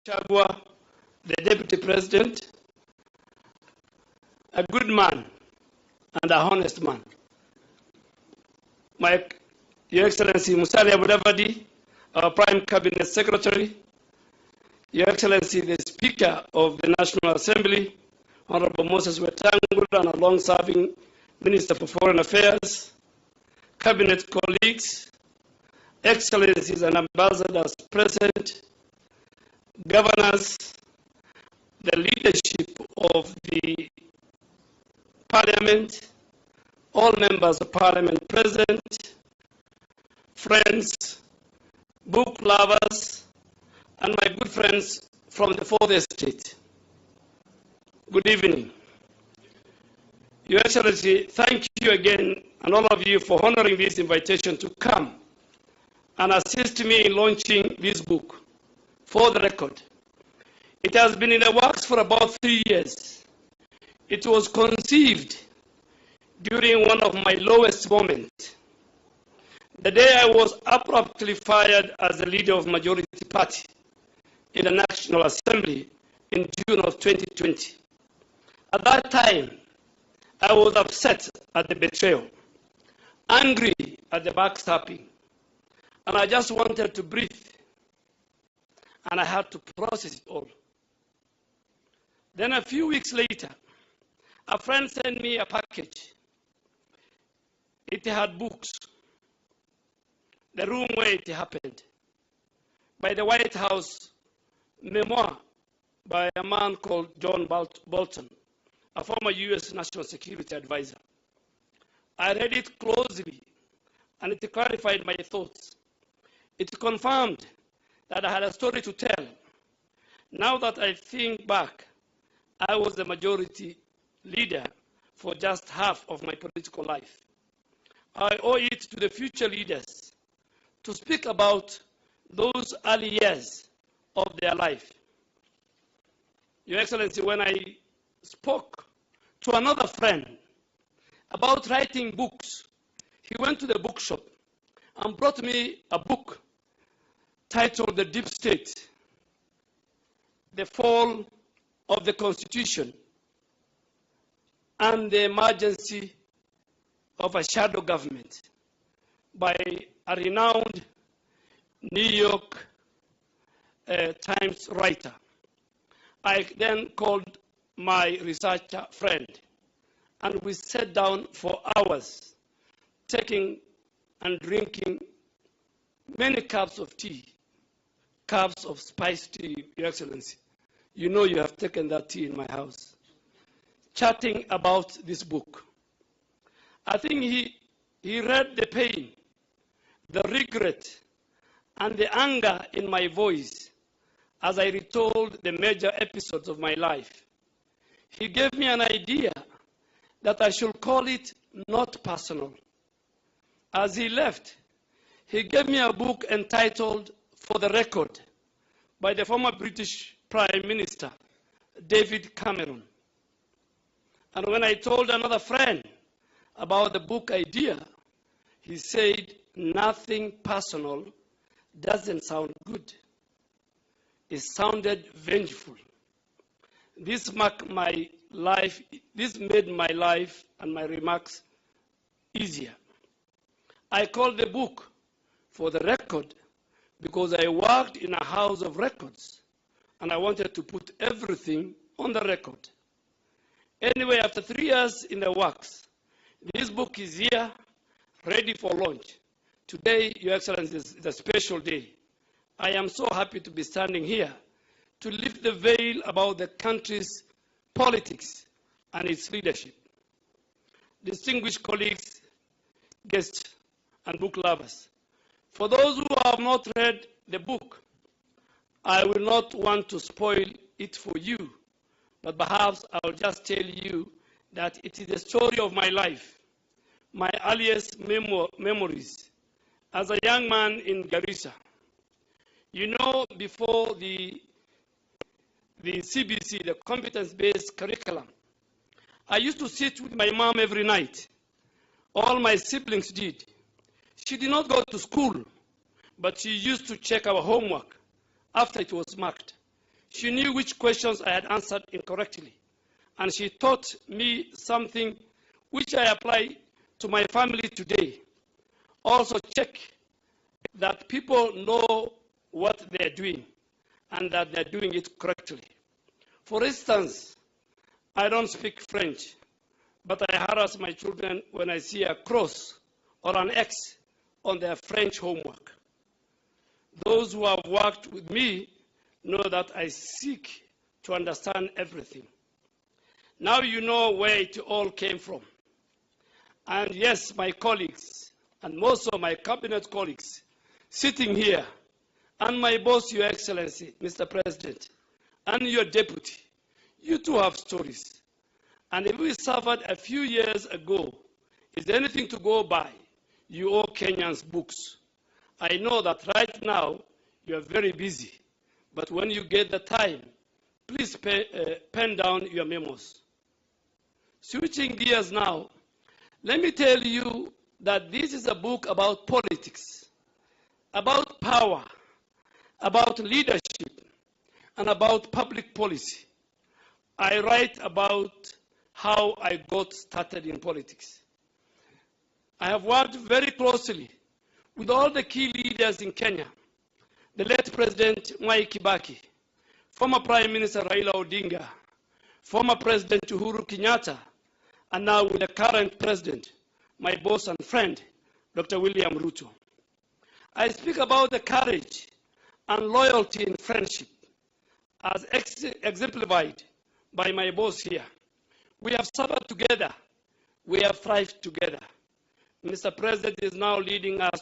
Chagwa, the Deputy President, a good man and a honest man. Your Excellency Musalia Mudavadi, our Prime Cabinet Secretary, Your Excellency the Speaker of the National Assembly, Honorable Moses Wetangula, and a long-serving Minister for Foreign Affairs, Cabinet colleagues, Excellencies and Ambassadors present, governors, the leadership of the Parliament, all members of Parliament present, friends, book lovers, and my good friends from the Fourth Estate. Good evening. Your Excellency, thank you again, and all of you, for honoring this invitation to come and assist me in launching this book. For the record, it has been in the works for about 3 years. It was conceived during one of my lowest moments, the day I was abruptly fired as the leader of majority party in the National Assembly in June of 2020. At that time, I was upset at the betrayal, angry at the backstabbing, and I just wanted to breathe, and I had to process it all. Then a few weeks later, a friend sent me a package. It had books, the room where it happened, by the White House memoir by a man called John Bolton, a former U.S. National Security Advisor. I read it closely, and it clarified my thoughts. It confirmed that I had a story to tell. Now that I think back, I was the majority leader for just half of my political life. I owe it to the future leaders to speak about those early years of their life. Your Excellency, when I spoke to another friend about writing books, he went to the bookshop and brought me a book titled The Deep State, The Fall of the Constitution and the Emergency of a Shadow Government by a renowned New York Times writer. I then called my researcher friend, and we sat down for hours, taking and drinking many cups of tea, cups of spiced tea, Your Excellency. You know you have taken that tea in my house, chatting about this book. I think he read the pain, the regret, and the anger in my voice as I retold the major episodes of my life. He gave me an idea that I should call it Not Personal. As he left, he gave me a book entitled For the Record by the former British Prime Minister, David Cameron. And when I told another friend about the book idea, he said, nothing personal doesn't sound good. It sounded vengeful. This made my life and my remarks easier. I called the book For the Record because I worked in a house of records and I wanted to put everything on the record. Anyway, after 3 years in the works, this book is here, ready for launch. Today, Your Excellency, is a special day. I am so happy to be standing here to lift the veil about the country's politics and its leadership. Distinguished colleagues, guests, and book lovers, for those who have not read the book, I will not want to spoil it for you, but perhaps I'll just tell you that it is the story of my life, my earliest memories as a young man in Garissa. You know, before the CBC, the competence-based curriculum, I used to sit with my mom every night. All my siblings did. She did not go to school, but she used to check our homework after it was marked. She knew which questions I had answered incorrectly, and she taught me something which I apply to my family today. Also check that people know what they're doing and that they're doing it correctly. For instance, I don't speak French, but I harass my children when I see a cross or an X on their French homework. Those who have worked with me know that I seek to understand everything. Now you know where it all came from. And yes, my colleagues, and most of my cabinet colleagues sitting here, and my boss, Your Excellency, Mr. President, and your deputy, you too have stories. And if we suffered a few years ago, is there anything to go by? You owe Kenyans books. I know that right now you are very busy, but when you get the time, please pen down your memos. Switching gears now, let me tell you that this is a book about politics, about power, about leadership, and about public policy. I write about how I got started in politics. I have worked very closely with all the key leaders in Kenya, the late President Mwai Kibaki, former Prime Minister Raila Odinga, former President Uhuru Kenyatta, and now with the current president, my boss and friend, Dr. William Ruto. I speak about the courage and loyalty in friendship as exemplified by my boss here. We have suffered together. We have thrived together. Mr. President is now leading us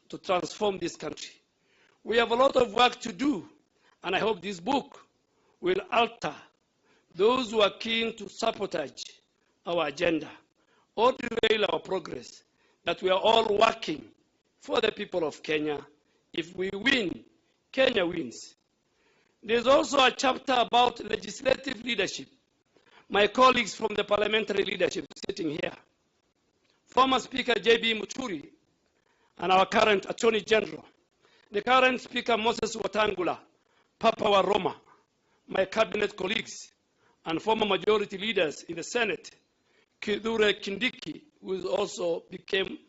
to transform this country. We have a lot of work to do, and I hope this book will alter those who are keen to sabotage our agenda or derail our progress, that we are all working for the people of Kenya. If we win, Kenya wins. There's also a chapter about legislative leadership. My colleagues from the parliamentary leadership sitting here, former Speaker J.B. Muturi, and our current Attorney General, the current Speaker Moses Wetangula, Papa wa Roma, my cabinet colleagues, and former majority leaders in the Senate, Kithure Kindiki, who also became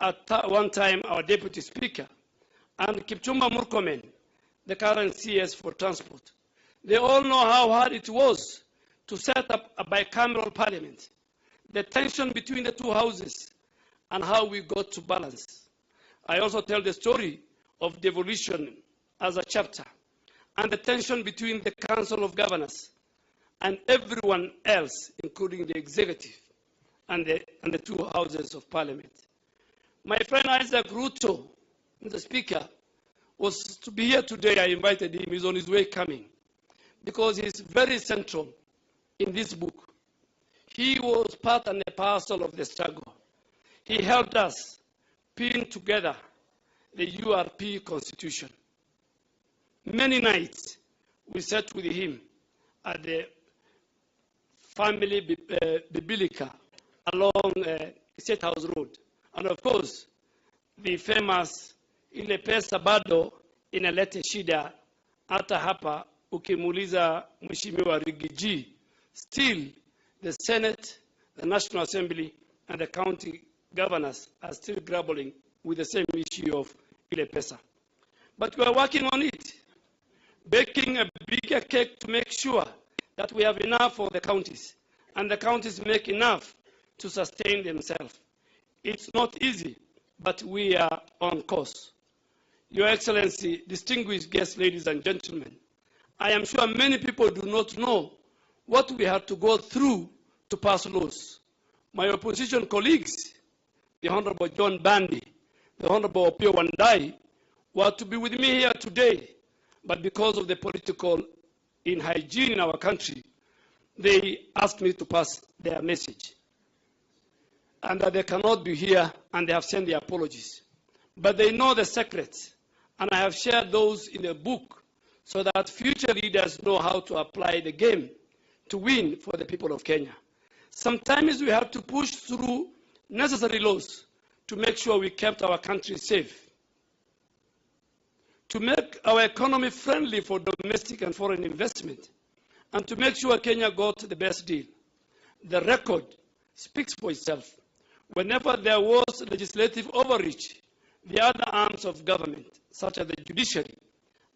at one time our deputy speaker, and Kipchumba Murkomen, the current CS for transport. They all know how hard it was to set up a bicameral parliament, the tension between the two houses, and how we got to balance. I also tell the story of devolution as a chapter, and the tension between the Council of Governors and everyone else, including the executive and the two houses of parliament. My friend Isaac Ruto, the speaker, was to be here today. I invited him. He's on his way coming, because he's very central in this book. He was part and a parcel of the struggle. He helped us pin together the URP constitution. Many nights we sat with him at the family Bibilica along State House Road. And of course, the famous ile pesa bado inalete shida hata hapa ukimuuliza Mheshimiwa Rigiji. Still, the Senate, the National Assembly, and the county governors are still grappling with the same issue of ile pesa. But we are working on it, baking a bigger cake to make sure that we have enough for the counties, and the counties make enough to sustain themselves. It's not easy, but we are on course. Your Excellency, distinguished guests, ladies and gentlemen, I am sure many people do not know what we had to go through to pass laws. My opposition colleagues, the Honorable John Bandi, the Honorable Opio Wandai, were to be with me here today, but because of the political inhygiene in our country, they asked me to pass their message, and that they cannot be here, and they have sent their apologies. But they know the secrets, and I have shared those in a book so that future leaders know how to apply the game to win for the people of Kenya. Sometimes we have to push through necessary laws to make sure we kept our country safe. to make our economy friendly for domestic and foreign investment, and to make sure Kenya got the best deal. The record speaks for itself. Whenever there was legislative overreach, the other arms of government, such as the judiciary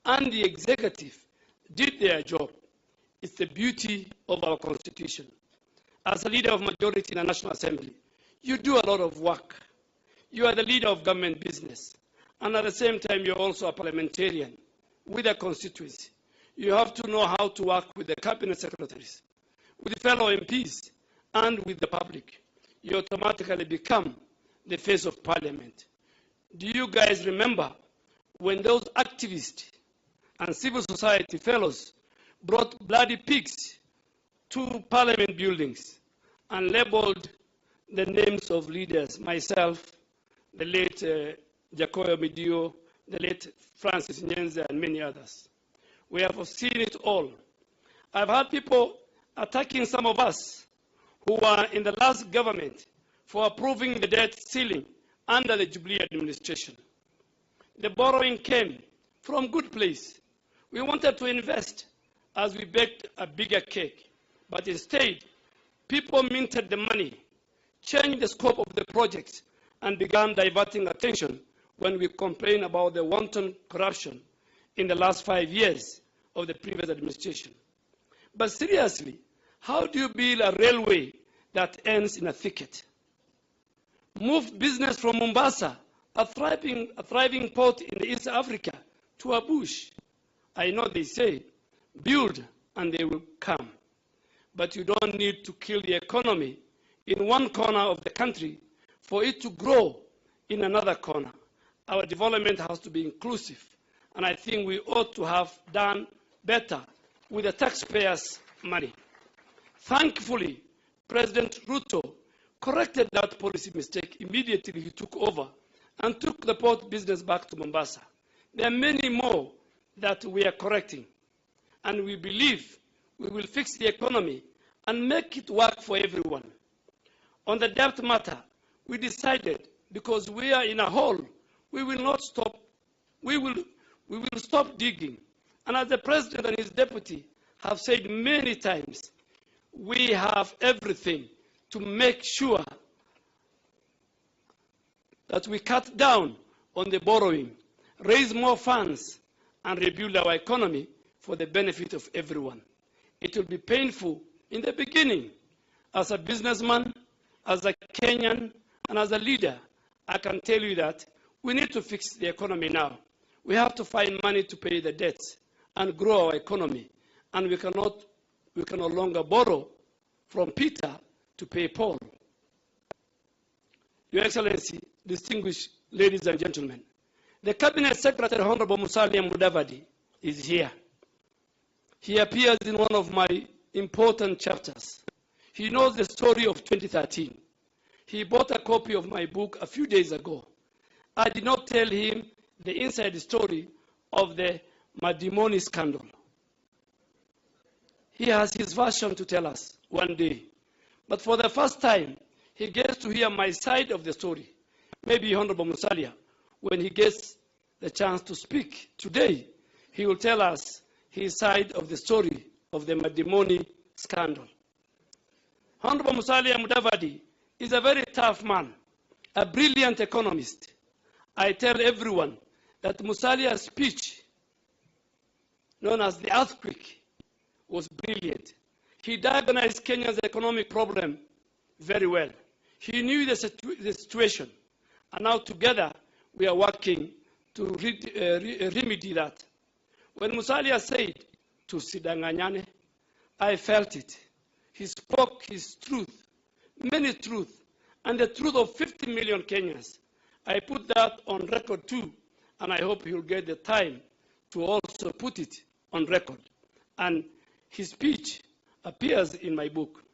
and the executive, did their job. It's the beauty of our constitution. As a leader of majority in the National Assembly, you do a lot of work. You are the leader of government business. And at the same time, you're also a parliamentarian with a constituency. You have to know how to work with the cabinet secretaries, with fellow MPs, and with the public. You automatically become the face of parliament. Do you guys remember when those activists and civil society fellows brought bloody pigs to parliament buildings and labeled the names of leaders, myself, the late Jacoyo Midio, the late Francis Nyenze, and many others? We have seen it all. I've had people attacking some of us who were in the last government for approving the debt ceiling under the Jubilee administration. The borrowing came from good place. We wanted to invest as we baked a bigger cake, but instead, people minted the money, changed the scope of the projects, and began diverting attention when we complained about the wanton corruption in the last 5 years of the previous administration. But seriously, how do you build a railway that ends in a thicket? Move business from Mombasa, a thriving port in East Africa, to a bush. I know they say, build and they will come. But you don't need to kill the economy in one corner of the country for it to grow in another corner. Our development has to be inclusive, and I think we ought to have done better with the taxpayers' money. Thankfully, President Ruto corrected that policy mistake immediately he took over and took the port business back to Mombasa. There are many more that we are correcting, and we believe we will fix the economy and make it work for everyone. On the debt matter, we decided because we are in a hole, we will not stop. We will stop digging. And as the president and his deputy have said many times, we have everything to make sure that we cut down on the borrowing, raise more funds, and rebuild our economy for the benefit of everyone. It will be painful in the beginning. As a businessman, as a Kenyan, and as a leader, I can tell you that we need to fix the economy now. We have to find money to pay the debts and grow our economy. And we can no longer borrow from Peter to pay Paul. Your Excellency, distinguished ladies and gentlemen, the Cabinet Secretary, Honorable Musalia Mudavadi, is here. He appears in one of my important chapters. He knows the story of 2013. He bought a copy of my book a few days ago. I did not tell him the inside story of the Madimoni scandal. He has his version to tell us one day. But for the first time, he gets to hear my side of the story. Maybe Honorable Musalia, when he gets the chance to speak today, he will tell us his side of the story of the Madimoni scandal. Honorable Musalia Mudavadi is a very tough man, a brilliant economist. I tell everyone that Musalia's speech, known as the earthquake, was brilliant. He diagnosed Kenya's economic problem very well. He knew the situation, and now together we are working to remedy that. When Musalia said, "Tusidanganyane," I felt it. He spoke his truth, many truth, and the truth of 50 million Kenyans. I put that on record too, and I hope he'll get the time to also put it on record. And his speech appears in my book.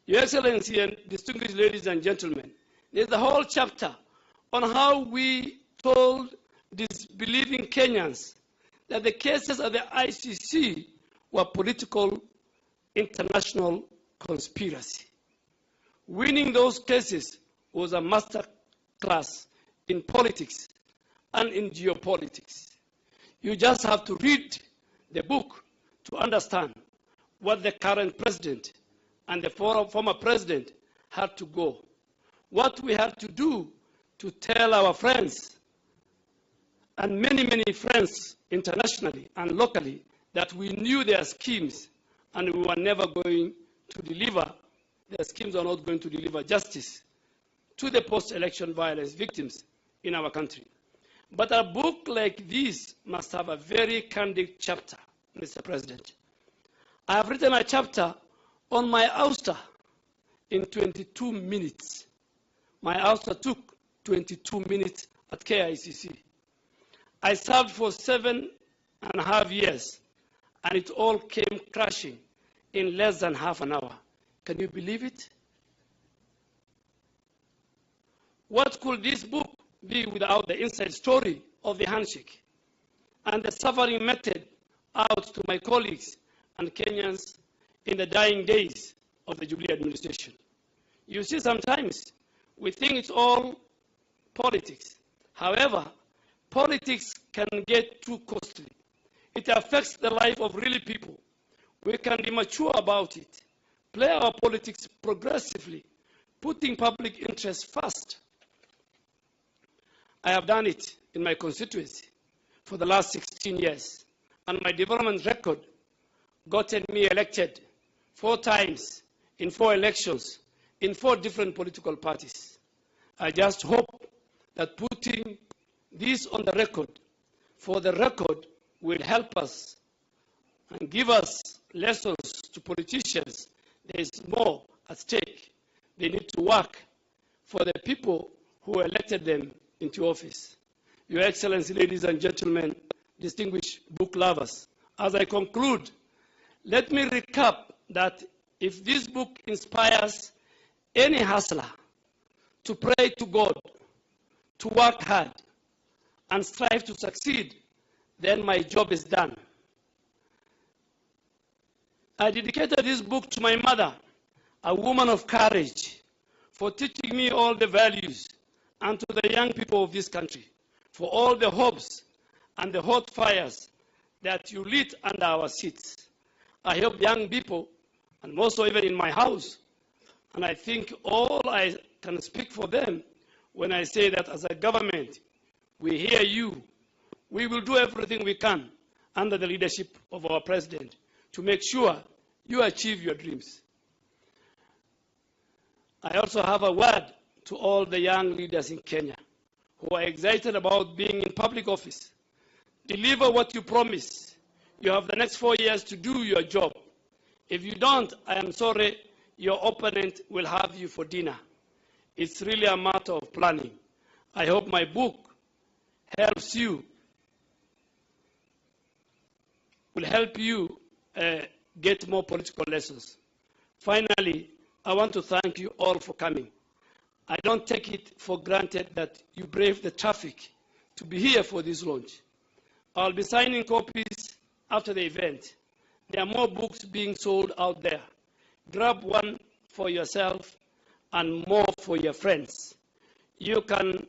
Your Excellency and distinguished ladies and gentlemen, there's a whole chapter on how we told disbelieving Kenyans that the cases at the ICC were political international conspiracy. Winning those cases was a master class in politics and in geopolitics. You just have to read the book to understand what the current president and the former president had to go. What we had to do to tell our friends, and many, many friends internationally and locally, that we knew their schemes and we were never going to deliver, their schemes are not going to deliver justice to the post-election violence victims in our country. But a book like this must have a very candid chapter, Mr. President. I have written a chapter on my ouster in 22 minutes. My ouster took 22 minutes at KICC. I served for 7.5 years, and it all came crashing in less than half an hour. Can you believe it? What could this book be without the inside story of the handshake and the suffering method out to my colleagues and Kenyans in the dying days of the Jubilee administration? You see, sometimes we think it's all politics. However, politics can get too costly. It affects the life of real people. We can be mature about it, play our politics progressively, putting public interest first. I have done it in my constituency for the last 16 years, and my development record gotten me elected 4 times in 4 elections in 4 different political parties. I just hope that putting this on the record, for the record, will help us and give us lessons to politicians. There is more at stake. They need to work for the people who elected them into office. Your Excellency, ladies and gentlemen, distinguished book lovers, as I conclude, let me recap that if this book inspires any hustler to pray to God, to work hard, and strive to succeed, then my job is done. I dedicated this book to my mother, a woman of courage, for teaching me all the values, and to the young people of this country, for all the hopes and the hot fires that you lit under our seats. I hope young people, and more so even in my house, and I think all I can speak for them when I say that as a government, we hear you. We will do everything we can under the leadership of our president to make sure you achieve your dreams. I also have a word to all the young leaders in Kenya who are excited about being in public office. Deliver what you promise. You have the next 4 years to do your job. If you don't, I am sorry, your opponent will have you for dinner. It's really a matter of planning. I hope my book helps you, will help you get more political lessons. Finally, I want to thank you all for coming. I don't take it for granted that you brave the traffic to be here for this launch. I'll be signing copies after the event. There are more books being sold out there. Grab one for yourself and more for your friends. You can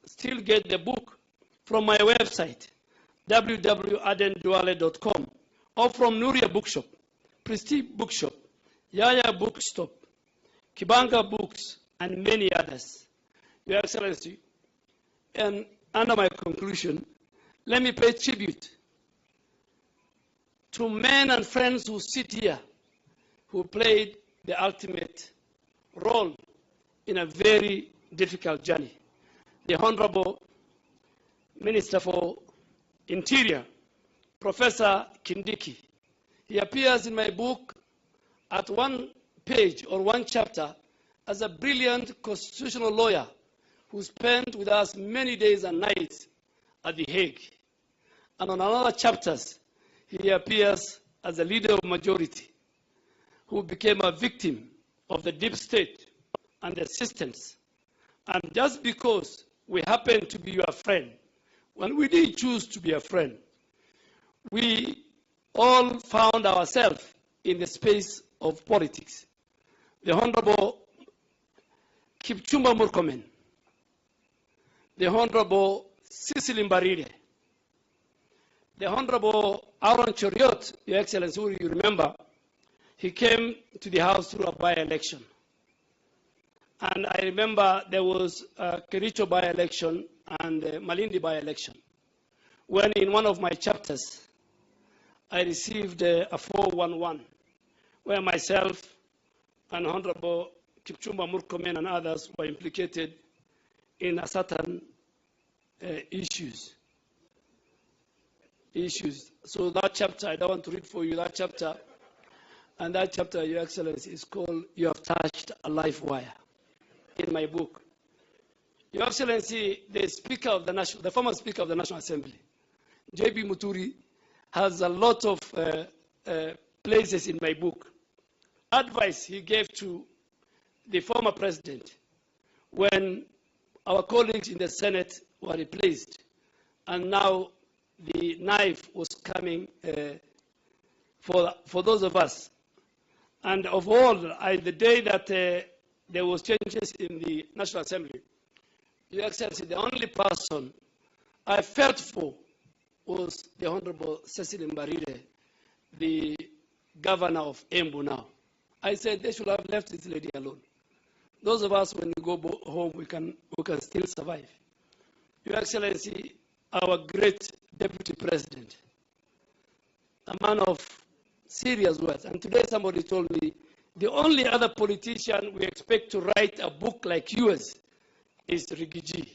still get the book from my website, www.adenduale.com, or from Nuria Bookshop, Prestige Bookshop, Yaya Bookstop, Kibanga Books, and many others. Your Excellency, and under my conclusion, let me pay tribute to men and friends who sit here, who played the ultimate role in a very difficult journey. The Honorable Minister for Interior, Professor Kindiki. He appears in my book at one page or one chapter as a brilliant constitutional lawyer who spent with us many days and nights at The Hague. And on another chapters, he appears as a leader of majority who became a victim of the deep state and the systems. And just because we happen to be your friend, when we did choose to be a friend, we all found ourselves in the space of politics. The Honorable Kipchumba Murkomen, the Honorable Cecily Mbarire, the Honorable Aaron Choriot, Your Excellency, who you remember, he came to the House through a by-election. And I remember there was a Kericho by-election and a Malindi by-election, when in one of my chapters, I received a 411, where myself and Honorable Kipchumba Murkomen and others were implicated in a certain issues. So that chapter, I don't want to read for you that chapter, and that chapter, Your Excellency, is called "You Have Touched a Life Wire" in my book. Your Excellency, the former Speaker of the National Assembly, J.B. Muturi, has a lot of places in my book. Advice he gave to the former president when our colleagues in the Senate were replaced, and now the knife was coming for those of us. And of all, the day that there was changes in the National Assembly, Your Excellency, the only person I felt for was the Honorable Cecily Mbarire, the governor of Embu now. I said they should have left this lady alone. Those of us, when we go home, we can still survive. Your Excellency, our great Deputy President, a man of serious words. And today somebody told me, the only other politician we expect to write a book like yours is Rigiji.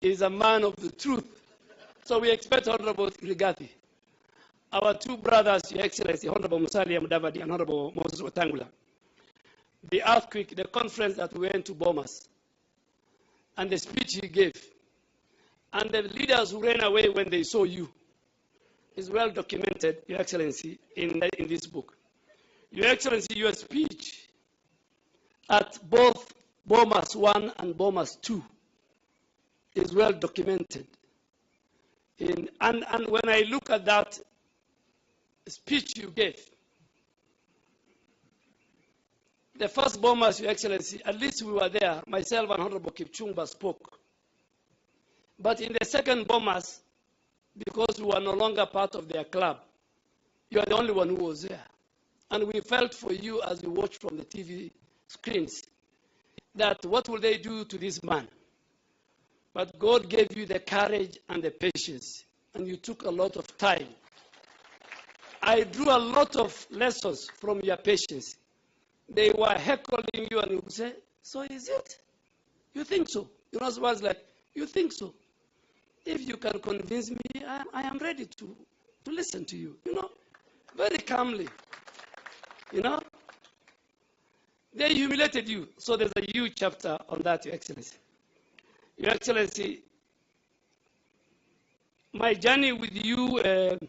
He is a man of the truth. So we expect Honorable Rigathi. Our two brothers, Your Excellency, Honorable Musalia Mudavadi and Honorable Moses Wetangula. The earthquake, the conference that we went to Bomas, and the speech he gave, and the leaders who ran away when they saw you, is well documented, Your Excellency, in this book. Your Excellency, your speech at both Bomas 1 and Bomas 2 is well documented. And when I look at that speech you gave, the first Bomas, Your Excellency, at least we were there, myself and Honorable Kipchumba spoke. But in the second Bomas, because we were no longer part of their club, you are the only one who was there. And we felt for you as we watched from the TV screens that what will they do to this man? But God gave you the courage and the patience, and you took a lot of time. I drew a lot of lessons from your patience. They were heckling you, and you would say, so is it? You think so? You know, was like, you think so? If you can convince me, I am ready to listen to you, you know, very calmly. You know, they humiliated you. So there's a huge chapter on that, Your Excellency. Your Excellency, my journey with you in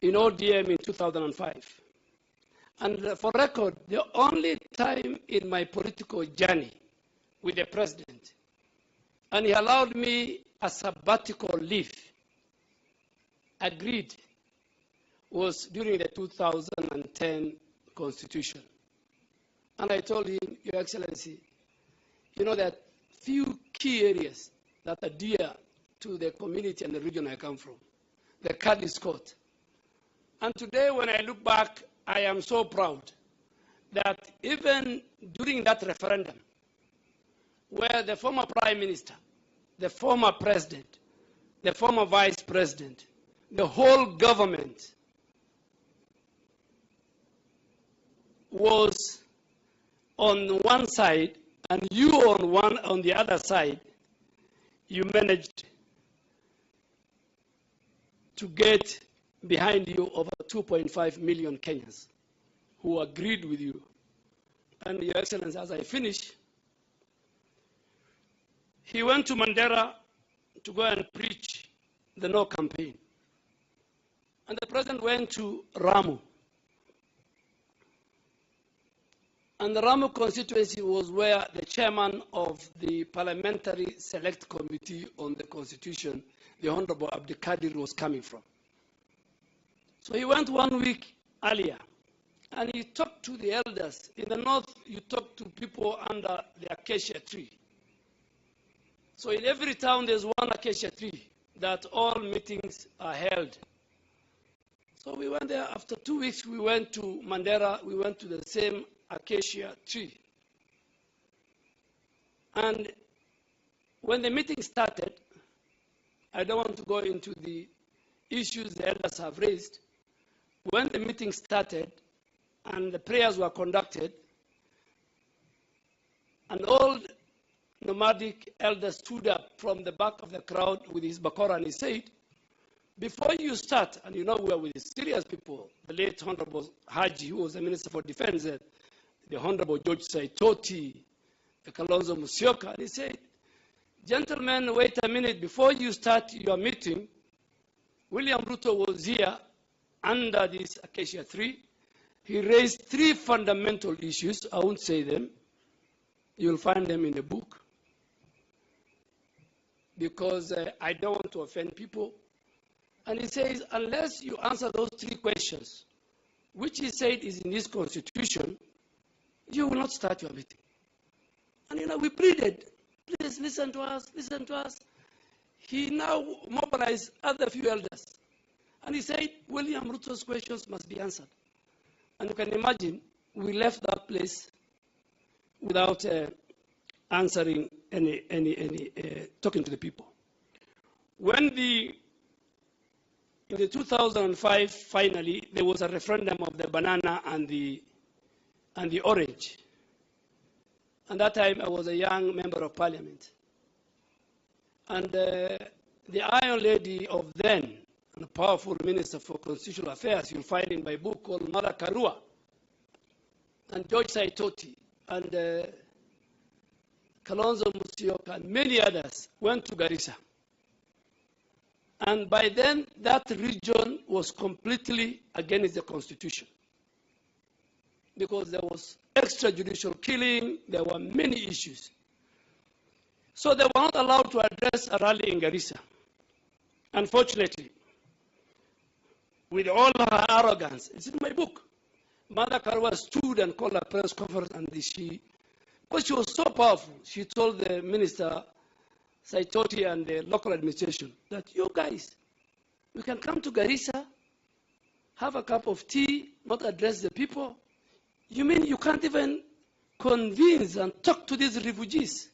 ODM in 2005. And for record, the only time in my political journey with the president, and he allowed me a sabbatical leave, agreed, was during the 2010 Constitution. And I told him, Your Excellency, you know that few key areas that are dear to the community and the region I come from. The card is caught. And today when I look back, I am so proud that even during that referendum, where the former Prime Minister, the former President, the former Vice President, the whole government was on one side and you on the other side, you managed to get behind you over 2.5 million Kenyans who agreed with you. And Your Excellency, as I finish, he went to Mandera to go and preach the No campaign. And the president went to Ramu. And the Ramu constituency was where the chairman of the Parliamentary Select Committee on the Constitution, the Honorable Abdikadir, was coming from. So he went 1 week earlier, and he talked to the elders. In the north, you talk to people under the acacia tree. So in every town, there's one acacia tree that all meetings are held. So we went there. After 2 weeks, we went to Mandera. We went to the same acacia tree. And when the meeting started, I don't want to go into the issues the elders have raised. When the meeting started and the prayers were conducted, an old nomadic elder stood up from the back of the crowd with his bakora and he said, before you start, and you know we are with serious people, the late Honorable Haji, who was the Minister for Defense, the Honorable George Saitoti, the Kalonzo Musyoka, and he said, gentlemen, wait a minute, before you start your meeting, William Ruto was here under this acacia tree. He raised 3 fundamental issues. I won't say them. You'll find them in the book. Because I don't want to offend people. And he says, unless you answer those 3 questions, which he said is in this constitution, you will not start your meeting. And we pleaded, please listen to us, listen to us. He now mobilized other few elders. And he said, William Ruto's questions must be answered. And you can imagine, we left that place without answering talking to the people. When in the 2005, finally, there was a referendum of the banana and the orange. And that time, I was a young member of parliament. And the Iron Lady of then, and a powerful minister for constitutional affairs, you'll find in my book, called Mother Karua, and George Saitoti, and Kalonzo Musyoka, and many others went to Garissa. And by then, that region was completely against the constitution, because there was extrajudicial killing, there were many issues. So they were not allowed to address a rally in Garissa. Unfortunately, with all her arrogance, it's in my book, Mother Karua stood and called a press conference, and because she was so powerful, she told the minister, Saitoti, and the local administration that you guys, we can come to Garissa, have a cup of tea, not address the people. You mean you can't even convince and talk to these refugees?